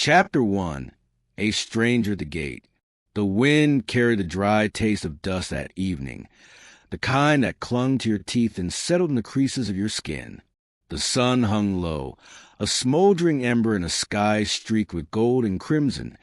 Chapter 1. A Stranger at the Gate. The wind carried the dry taste of dust that evening, the kind that clung to your teeth and settled in the creases of your skin. The sun hung low, a smoldering ember in a sky streaked with gold and crimson,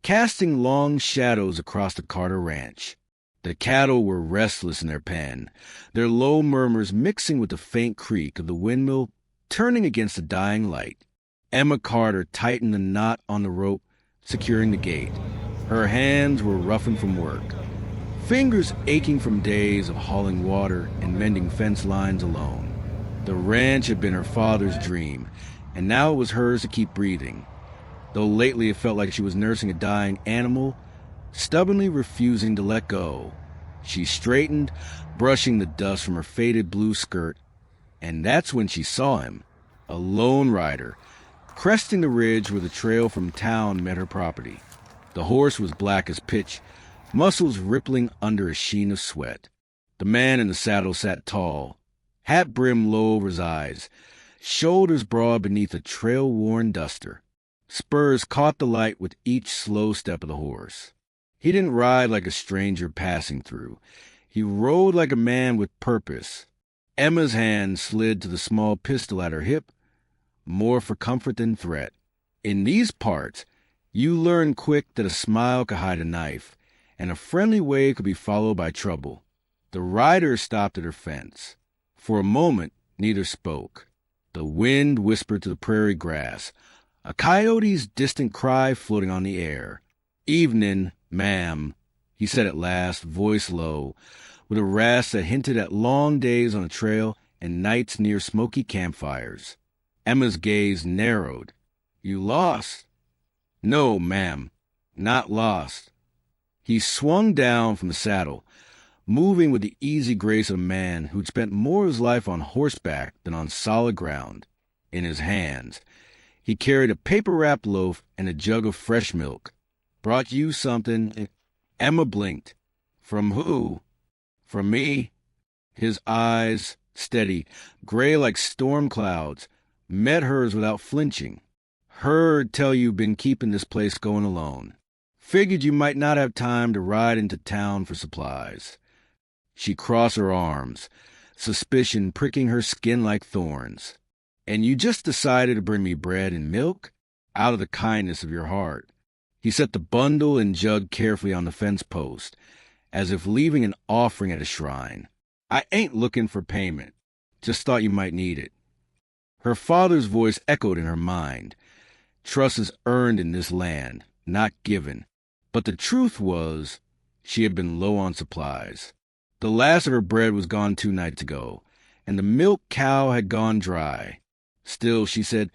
casting long shadows across the Carter ranch. The cattle were restless in their pen, their low murmurs mixing with the faint creak of the windmill turning against the dying light. Emma Carter tightened the knot on the rope securing the gate. Her hands were roughened from work, fingers aching from days of hauling water and mending fence lines alone. The ranch had been her father's dream, and now it was hers to keep breathing. Though lately it felt like she was nursing a dying animal, stubbornly refusing to let go. She straightened, brushing the dust from her faded blue skirt, and that's when she saw him, a lone rider, cresting the ridge where the trail from town met her property. The horse was black as pitch, muscles rippling under a sheen of sweat. The man in the saddle sat tall, hat brimmed low over his eyes, shoulders broad beneath a trail-worn duster. Spurs caught the light with each slow step of the horse. He didn't ride like a stranger passing through. He rode like a man with purpose. Emma's hand slid to the small pistol at her hip, more for comfort than threat. In these parts, you learn quick that a smile could hide a knife, and a friendly wave could be followed by trouble. The rider stopped at her fence. For a moment, neither spoke. The wind whispered to the prairie grass, a coyote's distant cry floating on the air. "Evening, ma'am," he said at last, voice low, with a rasp that hinted at long days on the trail and nights near smoky campfires. Emma's gaze narrowed. "You lost?" "No, ma'am, not lost." He swung down from the saddle, moving with the easy grace of a man who'd spent more of his life on horseback than on solid ground. In his hands, he carried a paper-wrapped loaf and a jug of fresh milk. "Brought you something?" Emma blinked. "From who?" "From me." His eyes, steady, gray like storm clouds, met hers without flinching. "Heard tell you've been keeping this place going alone. Figured you might not have time to ride into town for supplies." She crossed her arms, suspicion pricking her skin like thorns. "And you just decided to bring me bread and milk? Out of the kindness of your heart." He set the bundle and jug carefully on the fence post, as if leaving an offering at a shrine. "I ain't looking for payment. Just thought you might need it." Her father's voice echoed in her mind. Trust is earned in this land, not given. But the truth was, she had been low on supplies. The last of her bread was gone 2 nights ago, and the milk cow had gone dry. Still, she said,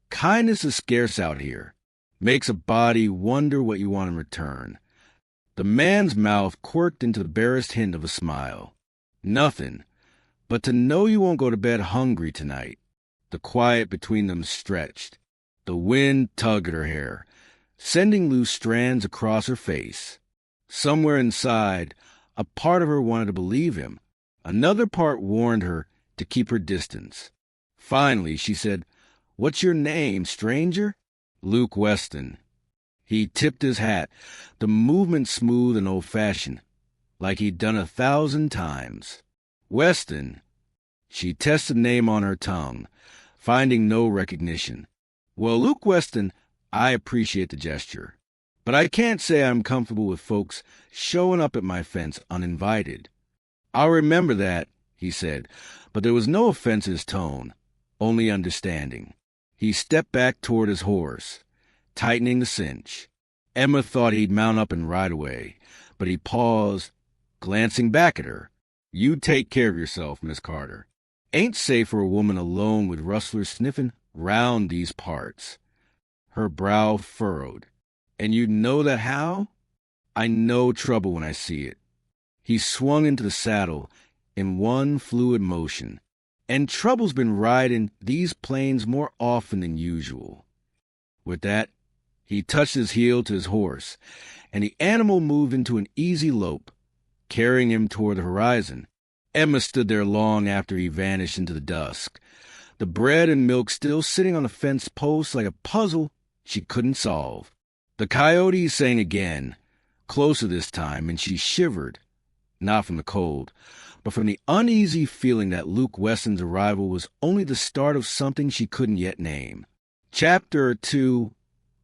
kindness is scarce out here. Makes a body wonder what you want in return. The man's mouth quirked into the barest hint of a smile. "Nothing, but to know you won't go to bed hungry tonight." The quiet between them stretched. The wind tugged at her hair, sending loose strands across her face. Somewhere inside, a part of her wanted to believe him. Another part warned her to keep her distance. Finally, she said, "What's your name, stranger?" "Luke Weston." He tipped his hat, the movement smooth and old-fashioned, like he'd done 1,000 times. "Weston." She tested the name on her tongue, finding no recognition. "Well, Luke Weston, I appreciate the gesture, but I can't say I'm comfortable with folks showing up at my fence uninvited." "I'll remember that," he said, but there was no offense in his tone, only understanding. He stepped back toward his horse, tightening the cinch. Emma thought he'd mount up and ride away, but he paused, glancing back at her. "You take care of yourself, Miss Carter. Ain't safe for a woman alone with rustlers sniffing round these parts." Her brow furrowed. "And you know that how?" "I know trouble when I see it." He swung into the saddle in one fluid motion. "And trouble's been riding these plains more often than usual." With that, he touched his heel to his horse, and the animal moved into an easy lope, carrying him toward the horizon. Emma stood there long after he vanished into the dusk, the bread and milk still sitting on the fence post like a puzzle she couldn't solve. The coyotes sang again, closer this time, and she shivered, not from the cold, but from the uneasy feeling that Luke Weston's arrival was only the start of something she couldn't yet name. Chapter 2,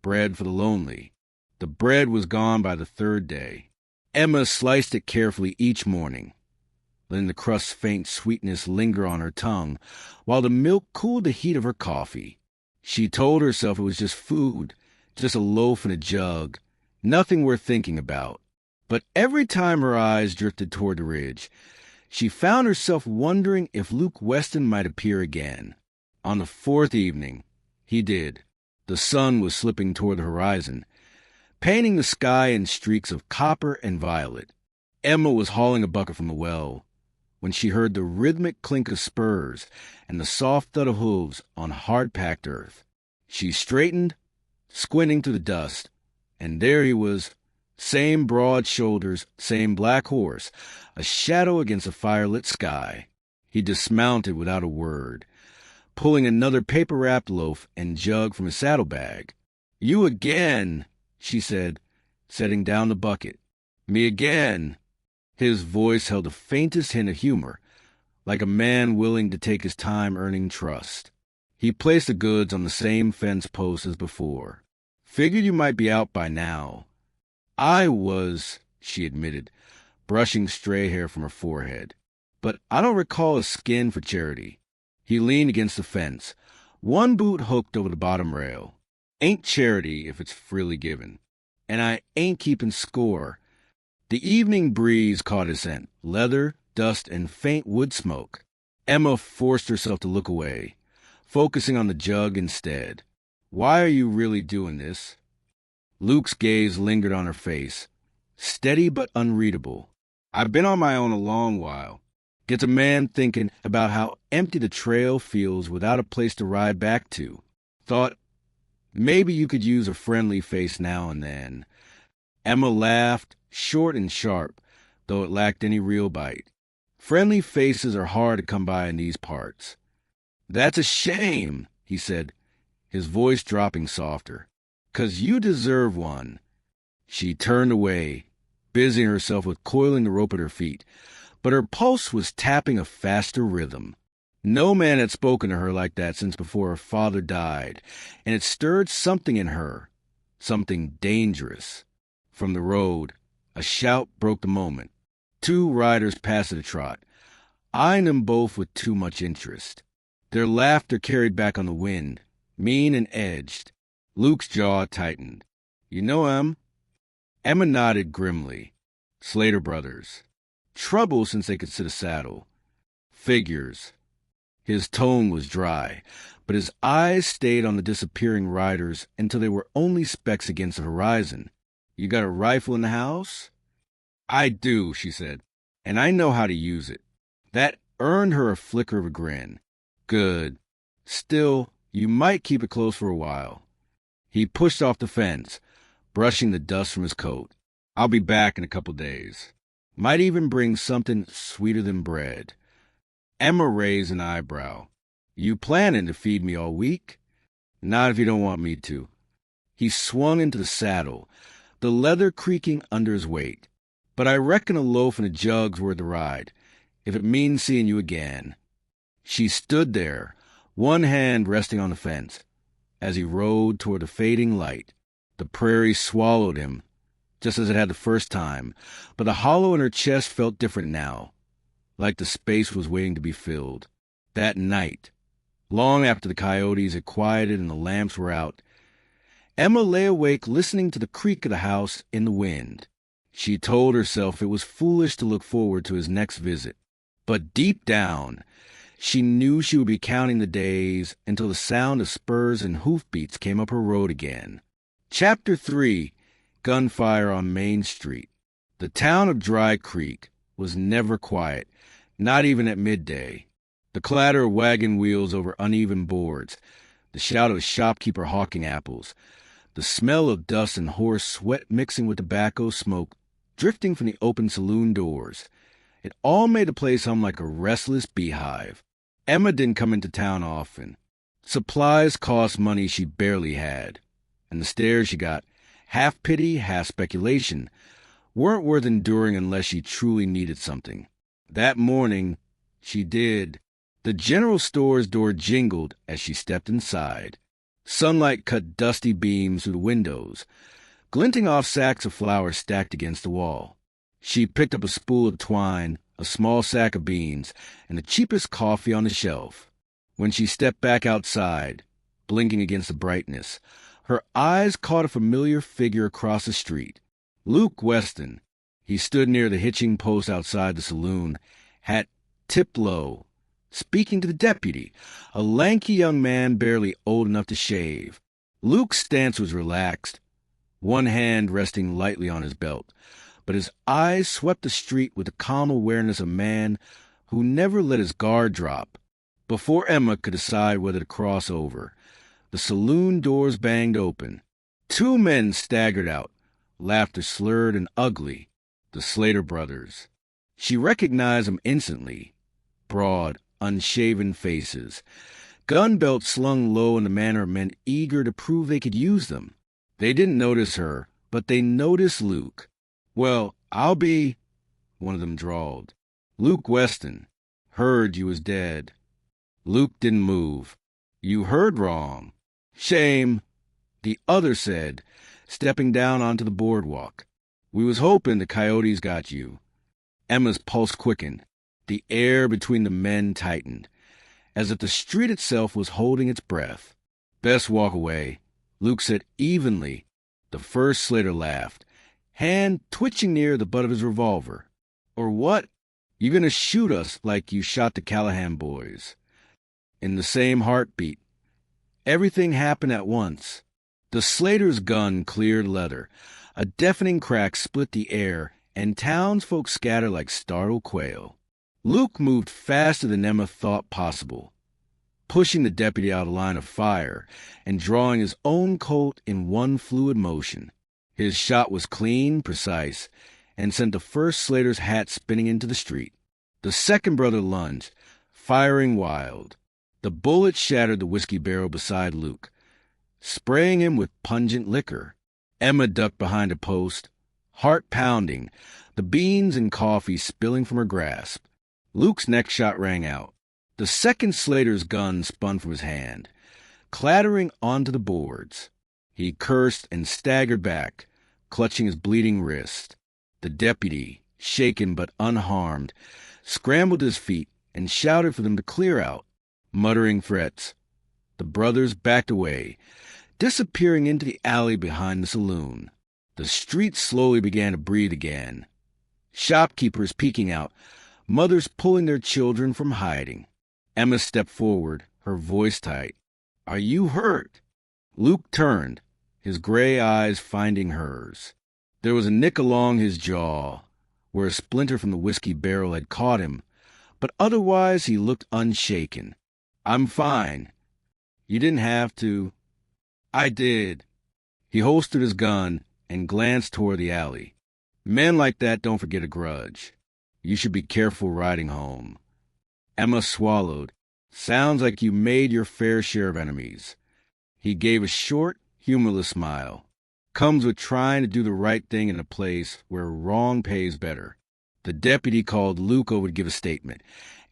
Bread for the Lonely. The bread was gone by the third day. Emma sliced it carefully each morning, letting the crust's faint sweetness linger on her tongue while the milk cooled the heat of her coffee. She told herself it was just food, just a loaf and a jug, nothing worth thinking about. But every time her eyes drifted toward the ridge, she found herself wondering if Luke Weston might appear again. On the fourth evening, he did. The sun was slipping toward the horizon, painting the sky in streaks of copper and violet. Emma was hauling a bucket from the well when she heard the rhythmic clink of spurs and the soft thud of hooves on hard-packed earth. She straightened, squinting through the dust, and there he was, same broad shoulders, same black horse, a shadow against a firelit sky. He dismounted without a word, pulling another paper-wrapped loaf and jug from his saddlebag. "You again," she said, setting down the bucket. "Me again." His voice held the faintest hint of humor, like a man willing to take his time earning trust. He placed the goods on the same fence post as before. "Figured you might be out by now." "I was," she admitted, brushing stray hair from her forehead. "But I don't recall a skin for charity." He leaned against the fence, one boot hooked over the bottom rail. "Ain't charity if it's freely given. And I ain't keeping score." The evening breeze caught his scent, leather, dust, and faint wood smoke. Emma forced herself to look away, focusing on the jug instead. "Why are you really doing this?" Luke's gaze lingered on her face, steady but unreadable. "I've been on my own a long while. Gets a man thinking about how empty the trail feels without a place to ride back to. Thought, maybe you could use a friendly face now and then." Emma laughed, short and sharp, though it lacked any real bite. "Friendly faces are hard to come by in these parts." "That's a shame," he said, his voice dropping softer. "'Cause you deserve one." She turned away, busying herself with coiling the rope at her feet, but her pulse was tapping a faster rhythm. No man had spoken to her like that since before her father died, and it stirred something in her, something dangerous. From the road, a shout broke the moment. Two riders passed at a trot, eyeing them both with too much interest. Their laughter carried back on the wind, mean and edged. Luke's jaw tightened. "You know 'em?" Emma nodded grimly. "Slater brothers. Trouble since they could sit a saddle. Figures." His tone was dry, but his eyes stayed on the disappearing riders until they were only specks against the horizon. "You got a rifle in the house?" "I do," she said, "and I know how to use it." That earned her a flicker of a grin. "Good. Still, you might keep it close for a while." He pushed off the fence, brushing the dust from his coat. "I'll be back in a couple days. Might even bring something sweeter than bread." Emma raised an eyebrow. "You planning to feed me all week?" "Not if you don't want me to." He swung into the saddle, the leather creaking under his weight. "But I reckon a loaf and a jug's worth the ride, if it means seeing you again." She stood there, one hand resting on the fence, as he rode toward the fading light. The prairie swallowed him, just as it had the first time, but the hollow in her chest felt different now, like the space was waiting to be filled. That night, long after the coyotes had quieted and the lamps were out, Emma lay awake listening to the creak of the house in the wind. She told herself it was foolish to look forward to his next visit, but deep down, she knew she would be counting the days until the sound of spurs and hoofbeats came up her road again. Chapter 3, Gunfire on Main Street. The town of Dry Creek was never quiet, not even at midday. The clatter of wagon wheels over uneven boards, the shout of a shopkeeper hawking apples, the smell of dust and horse sweat mixing with tobacco smoke drifting from the open saloon doors. It all made the place hum like a restless beehive. Emma didn't come into town often. Supplies cost money she barely had, and the stares she got, half pity, half speculation, weren't worth enduring unless she truly needed something. That morning, she did. The general store's door jingled as she stepped inside. Sunlight cut dusty beams through the windows, glinting off sacks of flowers stacked against the wall. She picked up a spool of twine, a small sack of beans, and the cheapest coffee on the shelf. When she stepped back outside, blinking against the brightness, her eyes caught a familiar figure across the street. Luke Weston. He stood near the hitching post outside the saloon, hat tipped low, speaking to the deputy, a lanky young man barely old enough to shave. Luke's stance was relaxed, one hand resting lightly on his belt, but his eyes swept the street with the calm awareness of a man who never let his guard drop. Before Emma could decide whether to cross over, the saloon doors banged open. Two men staggered out, laughter slurred and ugly, the Slater brothers. She recognized them instantly. Broad, unshaven faces, gun belts slung low in the manner of men eager to prove they could use them. They didn't notice her, but they noticed Luke. "Well, I'll be," one of them drawled. "Luke Weston. Heard you was dead." Luke didn't move. "You heard wrong." "Shame," the other said, stepping down onto the boardwalk. "We was hoping the coyotes got you." Emma's pulse quickened. The air between the men tightened, as if the street itself was holding its breath. "Best walk away," Luke said evenly. The first Slater laughed, hand twitching near the butt of his revolver. "Or what? You gonna shoot us like you shot the Callahan boys?" In the same heartbeat. Everything happened at once. The Slater's gun cleared leather. A deafening crack split the air, and townsfolk scattered like startled quail. Luke moved faster than Emma thought possible, pushing the deputy out of line of fire and drawing his own Colt in one fluid motion. His shot was clean, precise, and sent the first Slater's hat spinning into the street. The second brother lunged, firing wild. The bullet shattered the whiskey barrel beside Luke, spraying him with pungent liquor. Emma ducked behind a post, heart pounding, the beans and coffee spilling from her grasp. Luke's next shot rang out. The second Slater's gun spun from his hand, clattering onto the boards. He cursed and staggered back, clutching his bleeding wrist. The deputy, shaken but unharmed, scrambled to his feet and shouted for them to clear out, muttering threats. The brothers backed away, disappearing into the alley behind the saloon. The street slowly began to breathe again. Shopkeepers peeking out, mothers pulling their children from hiding. Emma stepped forward, her voice tight. "Are you hurt?" Luke turned, his gray eyes finding hers. There was a nick along his jaw, where a splinter from the whiskey barrel had caught him, but otherwise he looked unshaken. "I'm fine. You didn't have to." "I did." He holstered his gun and glanced toward the alley. "Men like that don't forget a grudge. You should be careful riding home." Emma swallowed. "Sounds like you made your fair share of enemies." He gave a short, humorless smile. "Comes with trying to do the right thing in a place where wrong pays better." The deputy called Luke over to give a statement,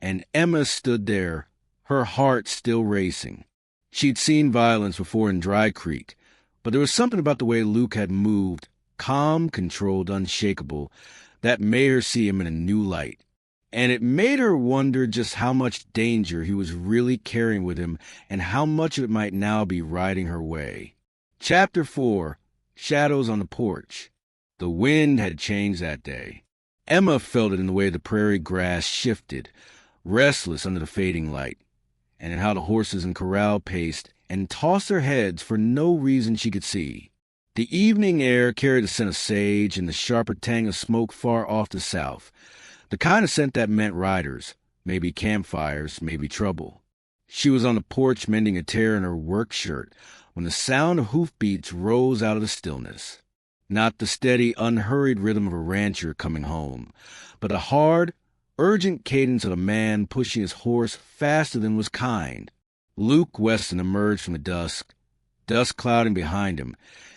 and Emma stood there, her heart still racing. She'd seen violence before in Dry Creek, but there was something about the way Luke had moved, calm, controlled, unshakable, that made her see him in a new light. And it made her wonder just how much danger he was really carrying with him and how much of it might now be riding her way. Chapter 4. Shadows on the Porch. The wind had changed that day. Emma felt it in the way the prairie grass shifted, restless under the fading light, and in how the horses in corral paced and tossed their heads for no reason she could see. The evening air carried the scent of sage and the sharper tang of smoke far off to the south, the kind of scent that meant riders, maybe campfires, maybe trouble. She was on the porch mending a tear in her work shirt when the sound of hoofbeats rose out of the stillness. Not the steady, unhurried rhythm of a rancher coming home, but a hard, urgent cadence of a man pushing his horse faster than was kind. Luke Weston emerged from the dusk, dust clouding behind him,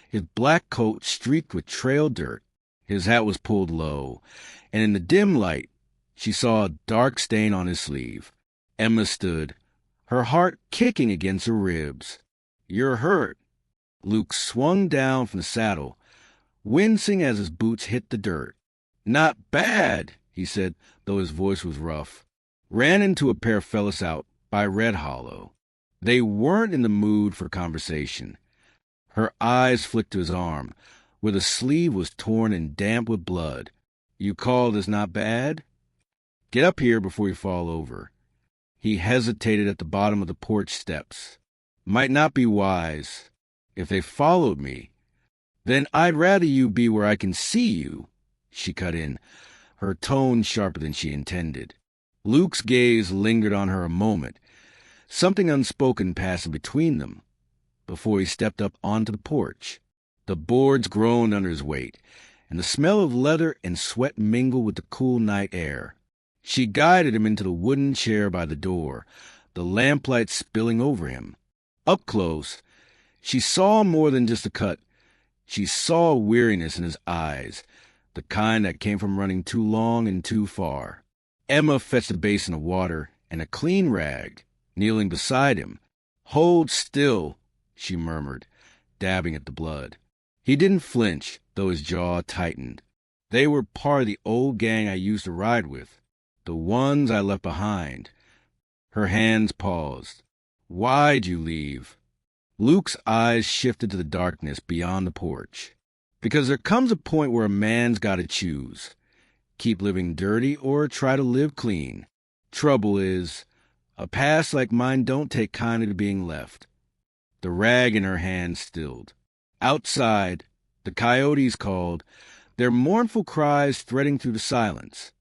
his black coat streaked with trail dirt. His hat was pulled low, and in the dim light, she saw a dark stain on his sleeve. Emma stood, her heart kicking against her ribs. "You're hurt." Luke swung down from the saddle, wincing as his boots hit the dirt. "Not bad," he said, though his voice was rough. Ran into a pair of fellas out by Red Hollow. They weren't in the mood for conversation. Her eyes flicked to his arm, where the sleeve was torn and damp with blood. "You call this not bad? Get up here before you fall over." He hesitated at the bottom of the porch steps. "Might not be wise. If they followed me, then I'd rather you be where I can see you," she cut in, her tone sharper than she intended. Luke's gaze lingered on her a moment, something unspoken passing between them, before he stepped up onto the porch. The boards groaned under his weight, and the smell of leather and sweat mingled with the cool night air. She guided him into the wooden chair by the door, the lamplight spilling over him. Up close, she saw more than just a cut. She saw weariness in his eyes, the kind that came from running too long and too far. Emma fetched a basin of water and a clean rag, kneeling beside him. "Hold still," she murmured, dabbing at the blood. He didn't flinch, though his jaw tightened. "They were part of the old gang I used to ride with, the ones I left behind." Her hands paused. "Why'd you leave?" Luke's eyes shifted to the darkness beyond the porch. "Because there comes a point where a man's got to choose. Keep living dirty or try to live clean. Trouble is, a past like mine don't take kindly to being left." The rag in her hand stilled. Outside, the coyotes called, their mournful cries threading through the silence.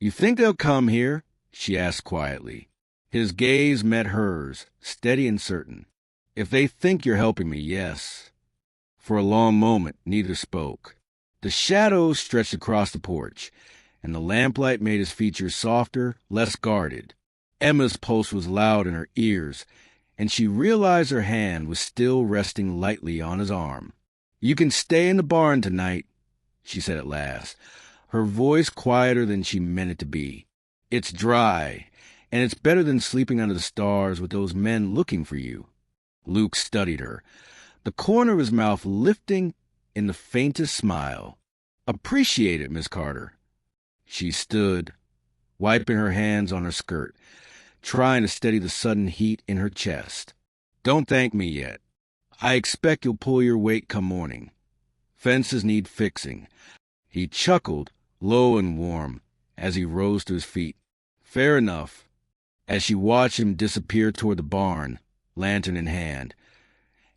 "You think they'll come here?" she asked quietly. His gaze met hers, steady and certain. "If they think you're helping me, yes." For a long moment, neither spoke. The shadows stretched across the porch, and the lamplight made his features softer, less guarded. Emma's pulse was loud in her ears, and she realized her hand was still resting lightly on his arm. "You can stay in the barn tonight," she said at last, her voice quieter than she meant it to be. "It's dry, and it's better than sleeping under the stars with those men looking for you." Luke studied her, the corner of his mouth lifting in the faintest smile. "Appreciate it, Miss Carter." She stood, wiping her hands on her skirt, trying to steady the sudden heat in her chest. "Don't thank me yet. I expect you'll pull your weight come morning. Fences need fixing." He chuckled, low and warm, as he rose to his feet. "Fair enough." As she watched him disappear toward the barn, lantern in hand,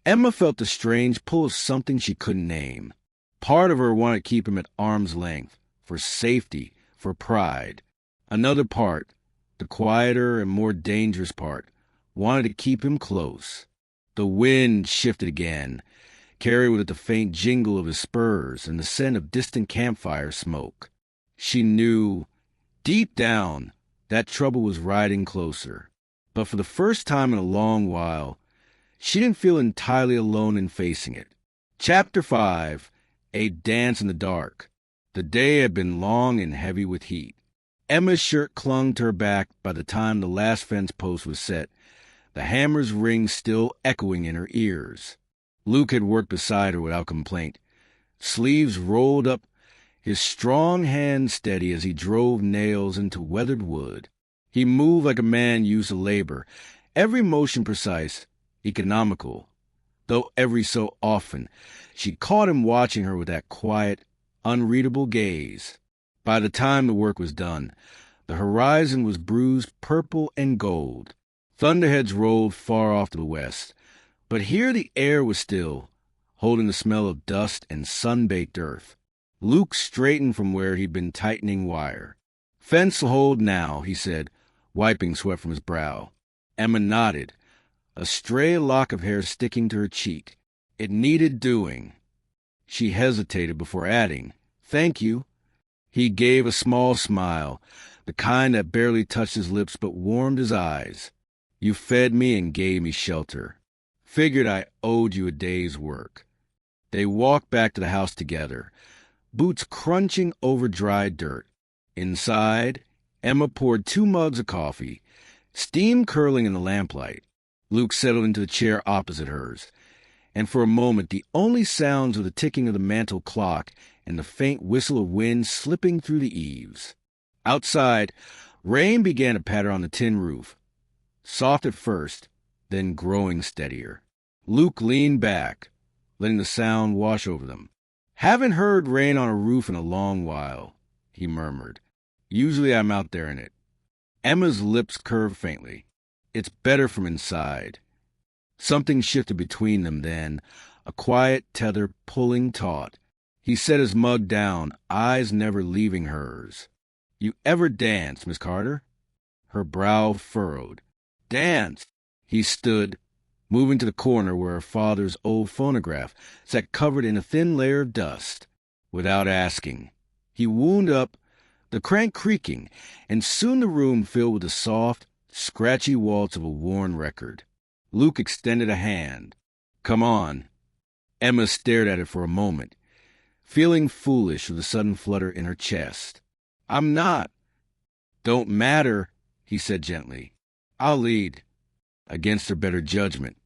Emma felt the strange pull of something she couldn't name. Part of her wanted to keep him at arm's length, for safety, for pride. Another part, the quieter and more dangerous part, wanted to keep him close. The wind shifted again, carried with it the faint jingle of his spurs and the scent of distant campfire smoke. She knew, deep down, that trouble was riding closer. But for the first time in a long while, she didn't feel entirely alone in facing it. Chapter 5, A Dance in the Dark. The day had been long and heavy with heat. Emma's shirt clung to her back by the time the last fence post was set, the hammer's ring still echoing in her ears. Luke had worked beside her without complaint, sleeves rolled up, his strong hand steady as he drove nails into weathered wood. He moved like a man used to labor, every motion precise, economical, though every so often she caught him watching her with that quiet, unreadable gaze. By the time the work was done, the horizon was bruised purple and gold. Thunderheads rolled far off to the west, but here the air was still, holding the smell of dust and sun-baked earth. Luke straightened from where he'd been tightening wire. "Fence will hold now," he said, wiping sweat from his brow. Emma nodded, a stray lock of hair sticking to her cheek. It needed doing. She hesitated before adding, "Thank you." He gave a small smile, the kind that barely touched his lips but warmed his eyes. "You fed me and gave me shelter." Figured I owed you a day's work. They walked back to the house together, boots crunching over dry dirt. Inside, Emma poured 2 mugs of coffee, steam curling in the lamplight. Luke settled into the chair opposite hers, and for a moment the only sounds were the ticking of the mantel clock and the faint whistle of wind slipping through the eaves. Outside, rain began to patter on the tin roof, soft at first, then growing steadier. Luke leaned back, letting the sound wash over them. "Haven't heard rain on a roof in a long while," he murmured. "Usually I'm out there in it." Emma's lips curved faintly. "It's better from inside." Something shifted between them then, a quiet tether pulling taut. He set his mug down, eyes never leaving hers. "You ever dance, Miss Carter?" Her brow furrowed. "Dance?" He stood, moving to the corner where her father's old phonograph sat covered in a thin layer of dust. Without asking, he wound up, the crank creaking, and soon the room filled with the soft, scratchy waltz of a worn record. Luke extended a hand. "Come on." Emma stared at it for a moment, feeling foolish with a sudden flutter in her chest. "I'm not." "Don't matter," he said gently. "I'll lead." Against her better judgment,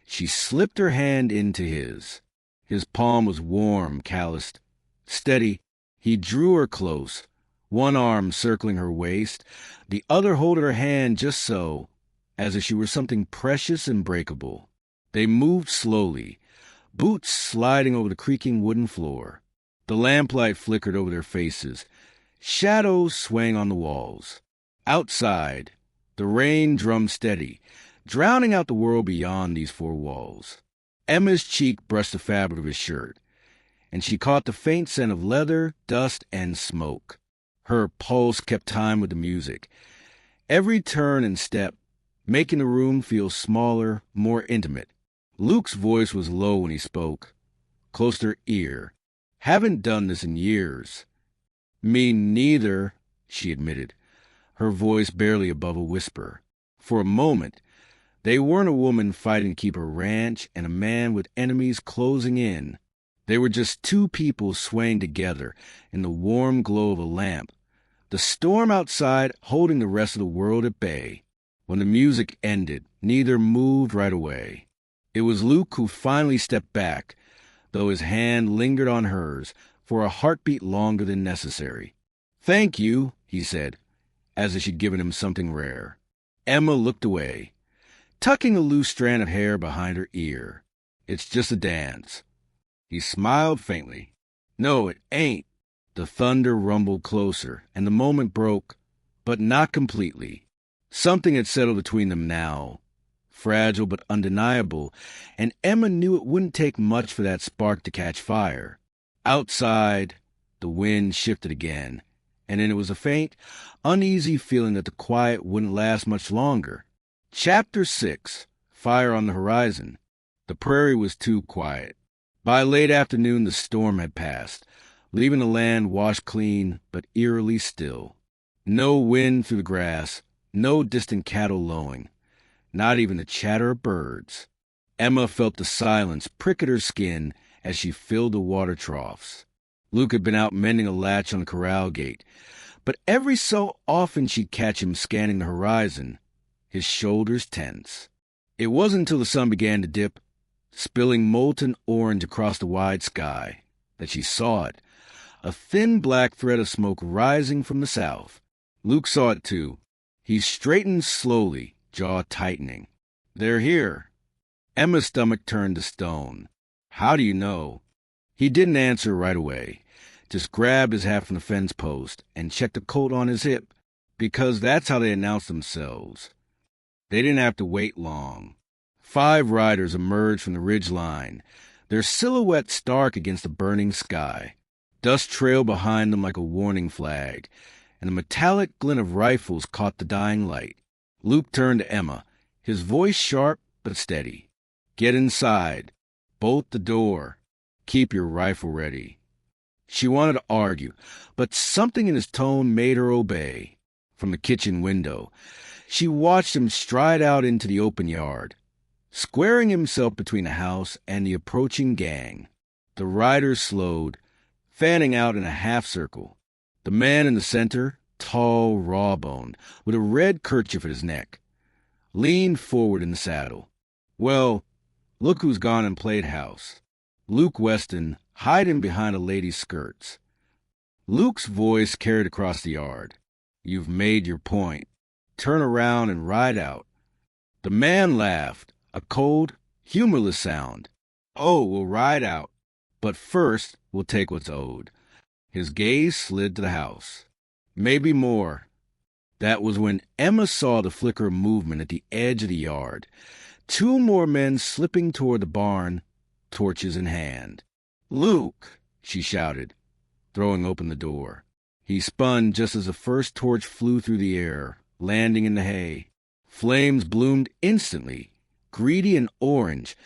she slipped her hand into his. His palm was warm, calloused. Steady, he drew her close, one arm circling her waist, the other holding her hand just so, as if she were something precious and breakable. They moved slowly, boots sliding over the creaking wooden floor. The lamplight flickered over their faces, shadows swaying on the walls. Outside, the rain drummed steady, drowning out the world beyond these 4 walls. Emma's cheek brushed the fabric of his shirt, and she caught the faint scent of leather, dust, and smoke. Her pulse kept time with the music, every turn and step making the room feel smaller, more intimate. Luke's voice was low when he spoke, close to her ear. "Haven't done this in years." "Me neither," she admitted, her voice barely above a whisper. For a moment, they weren't a woman fighting to keep her ranch and a man with enemies closing in. They were just 2 people swaying together in the warm glow of a lamp, the storm outside holding the rest of the world at bay. When the music ended, neither moved right away. It was Luke who finally stepped back, though his hand lingered on hers for a heartbeat longer than necessary. "Thank you," he said, as if she'd given him something rare. Emma looked away, tucking a loose strand of hair behind her ear. "It's just a dance." He smiled faintly. "No, it ain't." The thunder rumbled closer, and the moment broke, but not completely. Something had settled between them now, fragile but undeniable, and Emma knew it wouldn't take much for that spark to catch fire. Outside, the wind shifted again, and then it was a faint, uneasy feeling that the quiet wouldn't last much longer. Chapter 6. Fire on the Horizon. The prairie was too quiet. By late afternoon, the storm had passed, leaving the land washed clean but eerily still. No wind through the grass, no distant cattle lowing, not even the chatter of birds. Emma felt the silence prick at her skin as she filled the water troughs. Luke had been out mending a latch on the corral gate, but every so often she'd catch him scanning the horizon, his shoulders tense. It wasn't until the sun began to dip, spilling molten orange across the wide sky, that she saw it, a thin black thread of smoke rising from the south. Luke saw it too. He straightened slowly, jaw tightening. "They're here." Emma's stomach turned to stone. "How do you know?" He didn't answer right away, just grabbed his hat from the fence post and checked the coat on his hip, because that's how they announced themselves. They didn't have to wait long. 5 riders emerged from the ridge line, their silhouettes stark against the burning sky. Dust trailed behind them like a warning flag, and the metallic glint of rifles caught the dying light. Luke turned to Emma, his voice sharp but steady. "Get inside. Bolt the door. Keep your rifle ready." She wanted to argue, but something in his tone made her obey. From the kitchen window, she watched him stride out into the open yard, squaring himself between the house and the approaching gang. The riders slowed, fanning out in a half-circle. The man in the center, tall, raw-boned, with a red kerchief at his neck, leaned forward in the saddle. "Well, look who's gone and played house." Luke Weston, hiding behind a lady's skirts. Luke's voice carried across the yard. "You've made your point. Turn around and ride out." The man laughed, a cold, humorless sound. "Oh, we'll ride out. But first, we'll take what's owed." His gaze slid to the house. Maybe more. That was when Emma saw the flicker of movement at the edge of the yard. 2 more men slipping toward the barn, torches in hand. "Luke!" she shouted, throwing open the door. He spun just as the first torch flew through the air, landing in the hay. Flames bloomed instantly, greedy and orange,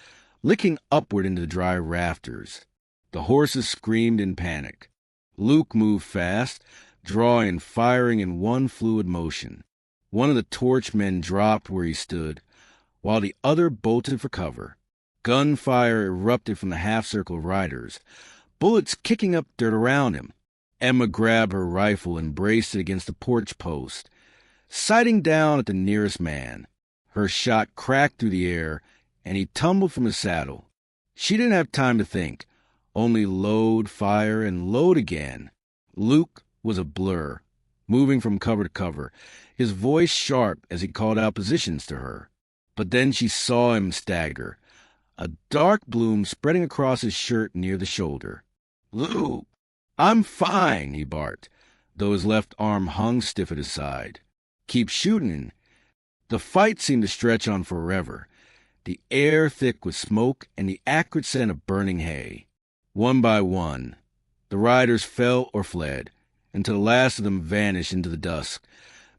licking upward into the dry rafters. The horses screamed in panic. Luke moved fast, drawing and firing in one fluid motion. One of the torch men dropped where he stood, while the other bolted for cover. Gunfire erupted from the half-circle of riders, bullets kicking up dirt around him. Emma grabbed her rifle and braced it against the porch post, sighting down at the nearest man. Her shot cracked through the air, and he tumbled from his saddle. She didn't have time to think, only load, fire, and load again. Luke was a blur, moving from cover to cover, his voice sharp as he called out positions to her. But then she saw him stagger, a dark bloom spreading across his shirt near the shoulder. "Luke, I'm fine," he barked, though his left arm hung stiff at his side. "Keep shooting." The fight seemed to stretch on forever, the air thick with smoke and the acrid scent of burning hay. One by one, the riders fell or fled, until the last of them vanished into the dusk,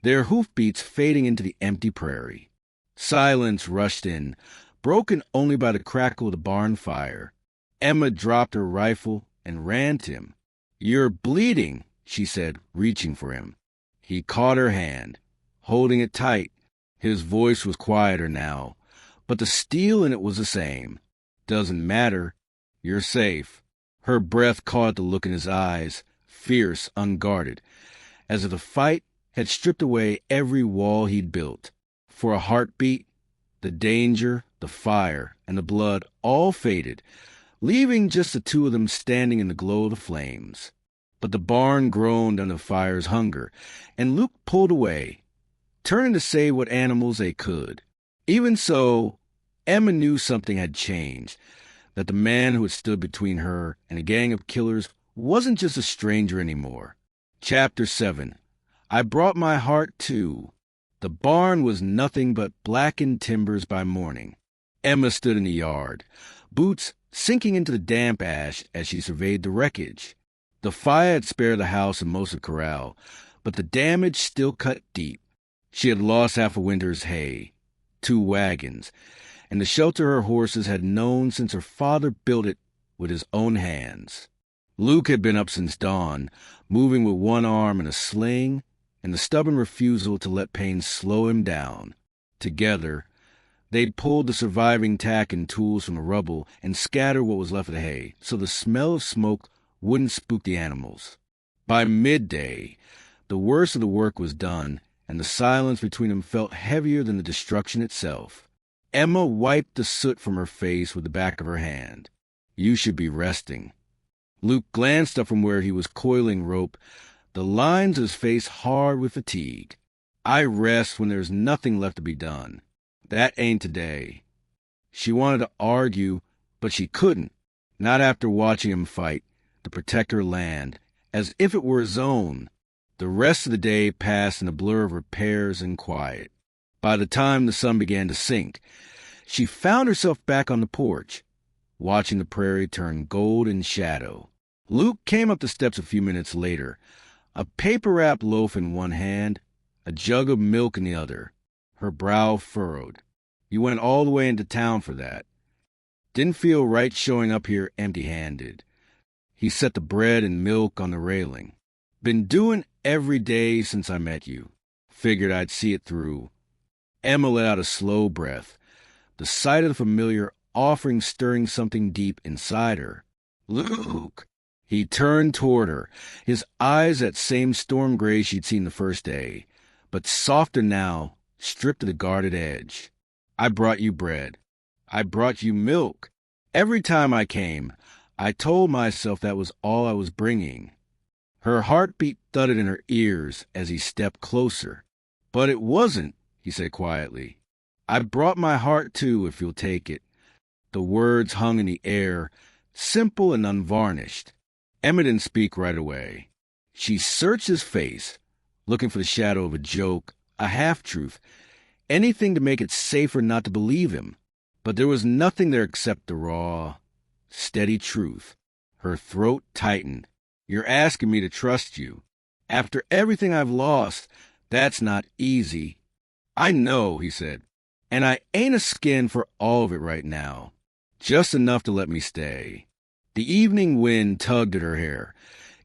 their hoofbeats fading into the empty prairie. Silence rushed in, broken only by the crackle of the barn fire. Emma dropped her rifle and ran to him. "You're bleeding," she said, reaching for him. He caught her hand, holding it tight. His voice was quieter now, but the steel in it was the same. "Doesn't matter. You're safe." Her breath caught the look in his eyes, fierce, unguarded, as if the fight had stripped away every wall he'd built. For a heartbeat, the danger, the fire, and the blood all faded, leaving just the 2 of them standing in the glow of the flames. But the barn groaned under the fire's hunger, and Luke pulled away, turning to save what animals they could. Even so, Emma knew something had changed, that the man who had stood between her and a gang of killers wasn't just a stranger anymore. Chapter 7. I brought my heart too. The barn was nothing but blackened timbers by morning. Emma stood in the yard, boots sinking into the damp ash as she surveyed the wreckage. The fire had spared the house and most of the corral, but the damage still cut deep. She had lost half a winter's hay, 2 wagons, and the shelter her horses had known since her father built it with his own hands. Luke had been up since dawn, moving with one arm in a sling and the stubborn refusal to let pain slow him down. Together, they'd pulled the surviving tack and tools from the rubble and scattered what was left of the hay, so the smell of smoke wouldn't spook the animals. By midday, the worst of the work was done, and the silence between them felt heavier than the destruction itself. Emma wiped the soot from her face with the back of her hand. "You should be resting." Luke glanced up from where he was coiling rope, the lines of his face hard with fatigue. "I rest when there's nothing left to be done. That ain't today." She wanted to argue, but she couldn't, not after watching him fight to protect her land, as if it were his own. The rest of the day passed in a blur of repairs and quiet. By the time the sun began to sink, she found herself back on the porch, watching the prairie turn gold in shadow. Luke came up the steps a few minutes later, a paper-wrapped loaf in one hand, a jug of milk in the other, her brow furrowed. "You went all the way into town for that. Didn't feel right showing up here empty-handed." He set the bread and milk on the railing. "Been doing every day since I met you. Figured I'd see it through." Emma let out a slow breath. The the sight of the familiar offering stirring something deep inside her. Luke! He turned toward her, his eyes that same storm gray she'd seen the first day, but softer now, stripped to the guarded edge. I brought you bread. I brought you milk. Every time I came, I told myself that was all I was bringing. Her heartbeat thudded in her ears as he stepped closer. But it wasn't, he said quietly. I brought my heart too, if you'll take it. The words hung in the air, simple and unvarnished. Emma didn't speak right away. She searched his face, looking for the shadow of a joke, a half-truth, anything to make it safer not to believe him. But there was nothing there except the raw, steady truth. Her throat tightened. You're asking me to trust you. After everything I've lost, that's not easy. I know, he said, and I ain't a skin for all of it right now. Just enough to let me stay. The evening wind tugged at her hair,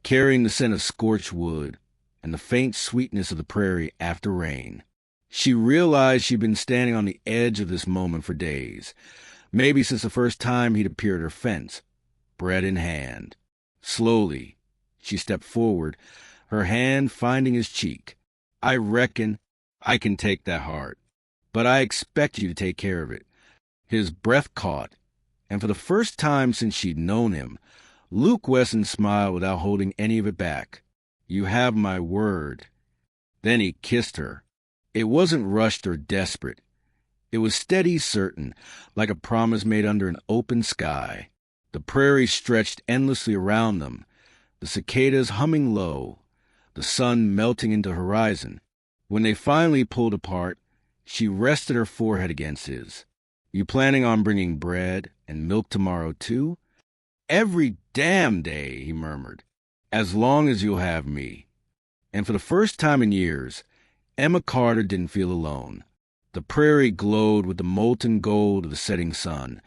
carrying the scent of scorched wood and the faint sweetness of the prairie after rain. She realized she'd been standing on the edge of this moment for days, maybe since the first time he'd appeared at her fence, bread in hand. Slowly, she stepped forward, her hand finding his cheek. I reckon I can take that heart, but I expect you to take care of it. His breath caught, and for the first time since she'd known him, Luke Weston smiled without holding any of it back. You have my word. Then he kissed her. It wasn't rushed or desperate. It was steady, certain, like a promise made under an open sky. The prairie stretched endlessly around them, the cicadas humming low, the sun melting into the horizon. When they finally pulled apart, she rested her forehead against his. You planning on bringing bread and milk tomorrow, too? Every damn day, he murmured, as long as you'll have me. And for the first time in years, Emma Carter didn't feel alone. The prairie glowed with the molten gold of the setting sun,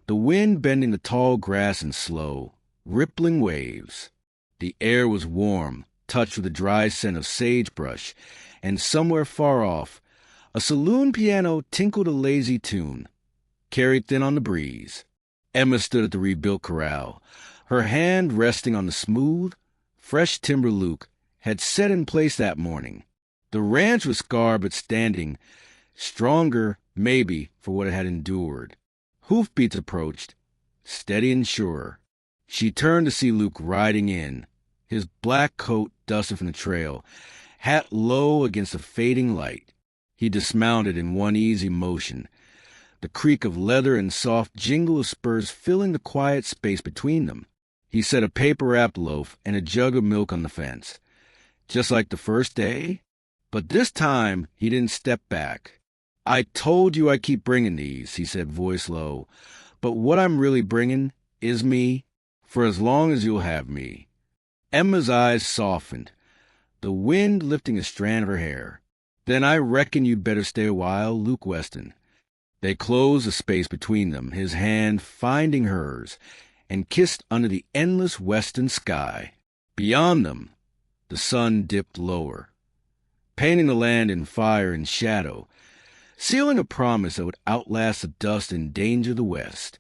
the wind bending the tall grass in slow, rippling waves. The air was warm, touched with the dry scent of sagebrush, and somewhere far off, a saloon piano tinkled a lazy tune, carried thin on the breeze. Emma stood at the rebuilt corral, her hand resting on the smooth, fresh timber Luke had set in place that morning. The ranch was scarred but standing, stronger, maybe, for what it had endured. Hoofbeats approached, steady and sure. She turned to see Luke riding in, his black coat dusted from the trail, hat low against the fading light. He dismounted in one easy motion, the creak of leather and soft jingle of spurs filling the quiet space between them. He set a paper-wrapped loaf and a jug of milk on the fence. Just like the first day, but this time he didn't step back. I told you I keep bringing these, he said, voice low, but what I'm really bringing is me, for as long as you'll have me. Emma's eyes softened, the wind lifting a strand of her hair. Then I reckon you'd better stay a while, Luke Weston. They closed the space between them, his hand finding hers, and kissed under the endless western sky. Beyond them, the sun dipped lower, painting the land in fire and shadow, sealing a promise that would outlast the dust and danger of the west.